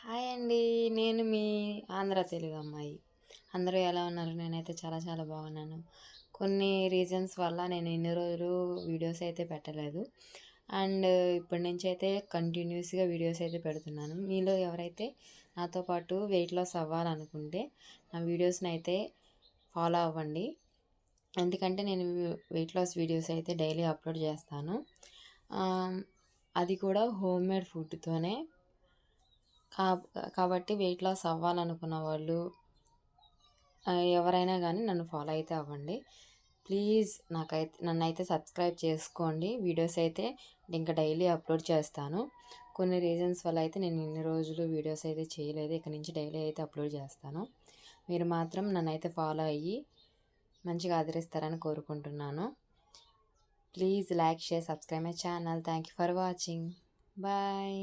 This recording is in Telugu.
హాయ్ అండి. నేను మీ ఆంధ్ర తెలుగు అమ్మాయి. అందరూ ఎలా ఉన్నారు? నేనైతే చాలా చాలా బాగున్నాను. కొన్ని రీజన్స్ వల్ల నేను ఇన్ని రోజులు వీడియోస్ అయితే పెట్టలేదు. అండ్ ఇప్పటి నుంచి అయితే కంటిన్యూస్గా వీడియోస్ అయితే పెడుతున్నాను. మీలో ఎవరైతే నాతో పాటు వెయిట్ లాస్ అవ్వాలనుకుంటే నా వీడియోస్ని అయితే ఫాలో అవ్వండి. ఎందుకంటే నేను వెయిట్ లాస్ వీడియోస్ అయితే డైలీ అప్లోడ్ చేస్తాను. అది కూడా హోమ్ మేడ్ ఫుడ్తోనే. కాబట్టి వెయిట్ లాస్ అవ్వాలనుకున్న వాళ్ళు ఎవరైనా కానీ నన్ను ఫాలో అయితే అవ్వండి. ప్లీజ్ నన్నైతే సబ్స్క్రైబ్ చేసుకోండి. వీడియోస్ అయితే ఇంకా డైలీ అప్లోడ్ చేస్తాను. కొన్ని రీజన్స్ వల్ల అయితే నేను ఇన్ని రోజులు వీడియోస్ అయితే చేయలేదు. ఇక నుంచి డైలీ అయితే అప్లోడ్ చేస్తాను. మీరు మాత్రం నన్నైతే ఫాలో అయ్యి మంచిగా ఆదరిస్తారని కోరుకుంటున్నాను. Please like, share, subscribe my channel. Thank you for watching. Bye.